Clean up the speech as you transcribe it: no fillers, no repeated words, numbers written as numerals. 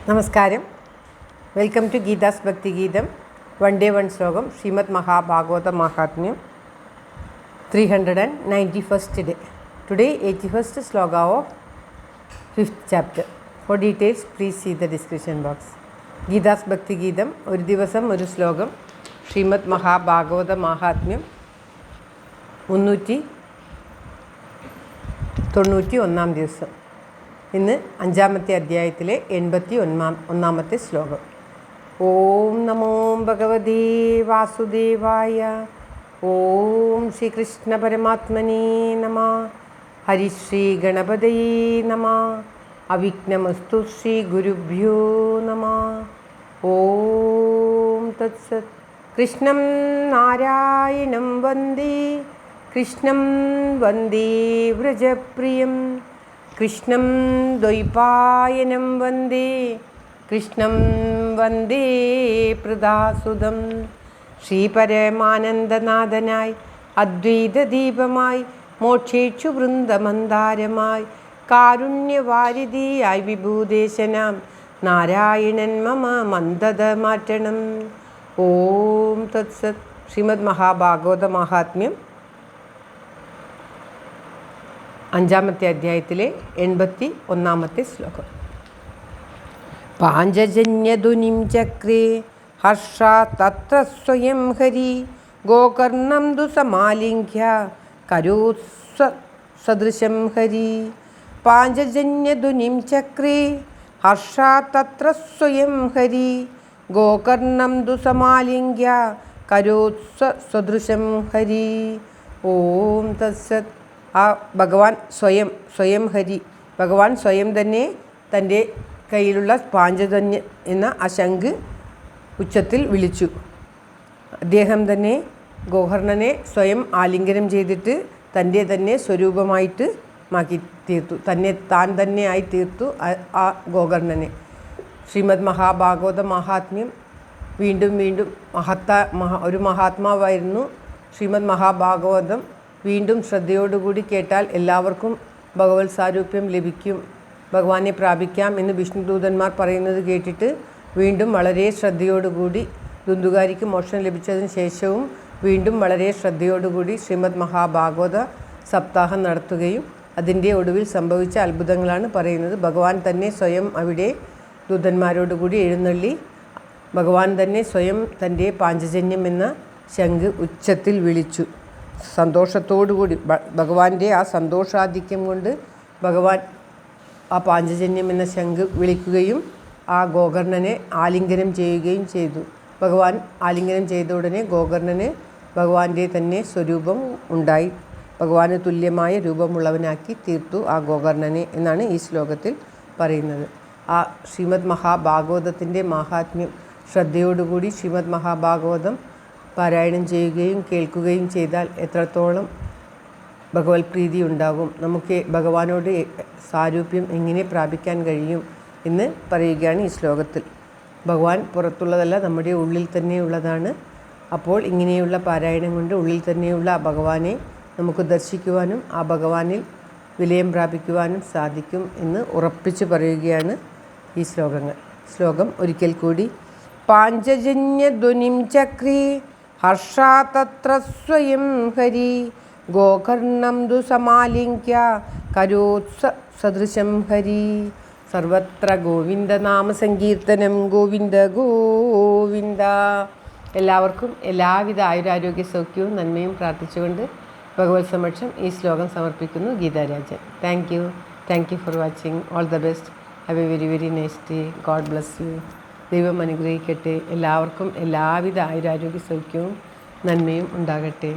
നമസ്കാരം. Welcome to Geetha's ഭക്തി ഗീതം. വൺ ഡേ വൺ ശ്ലോകം. ശ്രീമദ് മഹാഭാഗവത മഹാത്മ്യം 391st day. Today 81st sloka of 5th chapter. For details please see the description box. Geetha's ഭക്തി ഗീതം, ഒരു ദിവസം ഒരു ശ്ലോകം. ശ്രീമദ് മഹാഭാഗവത മഹാത്മ്യം 391 ദിവസം. ഇന്ന് 5ാമത്തെ അധ്യായത്തിലെ 81ാമത്തെ ശ്ലോകം. ഓം നമോ ഭഗവതേ വാസുദേവായ. ഓം ശ്രീകൃഷ്ണ പരമാത്മനേ നമ. ഹരിശ്രീ ഗണപതയേ നമ. അവിഘ്നമസ്തു ശ്രീ ഗുരുഭ്യോ നമ. ഓം തത്സത്. കൃഷ്ണം നാരായണം വന്ദേ, കൃഷ്ണം വന്ദേ വ്രജപ്രിയം, കൃഷ്ണം ദ്വൈപായനം വന്ദേ, കൃഷ്ണം വന്ദേ പ്രദാസുതം. ശ്രീപരമാനന്ദനാഥനായി അദ്വൈതദീപമായി, മോക്ഷേക്ഷു വൃന്ദമന്ദാരമായി, കാരുണ്യവാരിധിയായി വിഭൂദേശനാം നാരായണൻ മമ മന്ദത മാറ്റണം. ഓം തത്സത്. ശ്രീമദ് മഹാഭാഗവത മഹാത്മ്യം 5ാമത്തെ അധ്യായത്തിലെ 81ാമത്തെ ശ്ലോകം. പാഞ്ചജന്യധുനിം ചക്രേ ഹർഷാ തത്ര സ്വയം ഹരി, ഗോകർണം ദു സമാലിംഘ്യ കരോത്സ സദൃശം ഹരി. പാഞ്ചജന്യധുനിം ചക്രേ ഹർഷാ തത്ര സ്വയം ഹരി, ഗോകർണം ദു സമാലിംഘ്യ കരോത്സ സദൃശം ഹരി. ഓം തത്സത്. ആ ഭഗവാൻ സ്വയം ഹരി, ഭഗവാൻ സ്വയം തന്നെ തൻ്റെ കയ്യിലുള്ള പാഞ്ചജന്യം എന്ന ആ ശംഖ് ഉച്ചത്തിൽ വിളിച്ചു. അദ്ദേഹം തന്നെ ഗോകർണനെ സ്വയം ആലിംഗനം ചെയ്തിട്ട് തൻ്റെ തന്നെ സ്വരൂപമായിട്ട് മാക്കി തീർത്തു, താൻ തന്നെ ആയി തീർത്തു ആ ഗോകർണനെ. ശ്രീമദ് മഹാഭാഗവത മഹാത്മ്യം വീണ്ടും ഒരു മഹാത്മാവായിരുന്നു. ശ്രീമദ് മഹാഭാഗവതം വീണ്ടും ശ്രദ്ധയോടുകൂടി കേട്ടാൽ എല്ലാവർക്കും ഭഗവത് സാരൂപ്യം ലഭിക്കും, ഭഗവാനെ പ്രാപിക്കാം എന്ന് വിഷ്ണുദൂതന്മാർ പറയുന്നത് കേട്ടിട്ട് വീണ്ടും വളരെ ശ്രദ്ധയോടുകൂടി, ദുന്ദുകാരിക്ക് മോക്ഷം ലഭിച്ചതിന് ശേഷവും വീണ്ടും വളരെ ശ്രദ്ധയോടുകൂടി ശ്രീമദ് മഹാഭാഗവത സപ്താഹം നടത്തുകയും അതിൻ്റെ ഒടുവിൽ സംഭവിച്ച അത്ഭുതങ്ങളാണ് പറയുന്നത്. ഭഗവാൻ തന്നെ സ്വയം അവിടെ ദൂതന്മാരോടുകൂടി എഴുന്നള്ളി ഭഗവാൻ തന്നെ സ്വയം തൻ്റെ പാഞ്ചജന്യം എന്ന ശംഖ് ഉച്ചത്തിൽ വിളിച്ചു. സന്തോഷത്തോടുകൂടി ഭഗവാന്റെ ആ സന്തോഷാധിക്യം കൊണ്ട് ഭഗവാൻ ആ പാഞ്ചജന്യം എന്ന ശംഖ് വിളിക്കുകയും ആ ഗോകർണനെ ആലിംഗനം ചെയ്യുകയും ചെയ്തു. ഭഗവാൻ ആലിംഗനം ചെയ്ത ഉടനെ ഗോകർണന് ഭഗവാന്റെ തന്നെ സ്വരൂപം ഉണ്ടായി, ഭഗവാന് തുല്യമായ രൂപമുള്ളവനാക്കി തീർത്തു ആ ഗോകർണനെ എന്നാണ് ഈ ശ്ലോകത്തിൽ പറയുന്നത്. ആ ശ്രീമദ് മഹാഭാഗവതത്തിൻ്റെ മാഹാത്മ്യം ശ്രദ്ധയോടുകൂടി ശ്രീമദ് മഹാഭാഗവതം പാരായണം ചെയ്യുകയും കേൾക്കുകയും ചെയ്താൽ എത്രത്തോളം ഭഗവത് പ്രീതി ഉണ്ടാകും, നമുക്ക് ഭഗവാനോട് സാരൂപ്യം എങ്ങനെ പ്രാപിക്കാൻ കഴിയും എന്ന് പറയുകയാണ് ഈ ശ്ലോകത്തിൽ. ഭഗവാൻ പുറത്തുള്ളതല്ല, നമ്മുടെ ഉള്ളിൽ തന്നെയുള്ളതാണ്. അപ്പോൾ ഇങ്ങനെയുള്ള പാരായണം കൊണ്ട് ഉള്ളിൽ തന്നെയുള്ള ആ ഭഗവാനെ നമുക്ക് ദർശിക്കുവാനും ആ ഭഗവാനിൽ വിലയം പ്രാപിക്കുവാനും സാധിക്കും എന്ന് ഉറപ്പിച്ച് പറയുകയാണ് ഈ ശ്ലോകങ്ങൾ. ശ്ലോകം ഒരിക്കൽ കൂടി. പാഞ്ചജന്യധ്വനിം ചക്രേ ഹർഷാ തത്ര സ്വയം ഹരി, ഗോകർണം ദു സമാലിംഘ്യ കരോത്സ സദൃശം ഹരി. സർവത്ര ഗോവിന്ദനാമ സങ്കീർത്തനം. ഗോവിന്ദ ഗോവിന്ദ. എല്ലാവർക്കും എല്ലാവിധ ആയുരാരോഗ്യ സൗഖ്യവും നന്മയും പ്രാർത്ഥിച്ചുകൊണ്ട് ഭഗവത് സമക്ഷം ഈ ശ്ലോകം സമർപ്പിക്കുന്നു Geetha Rajan. Thank you for watching. All the best. Have A very nice day. God bless you. ദൈവം അനുഗ്രഹിക്കട്ടെ. എല്ലാവർക്കും എല്ലാവിധ ആയുരാരോഗ്യ സൗഖ്യവും നന്മയും ഉണ്ടാകട്ടെ.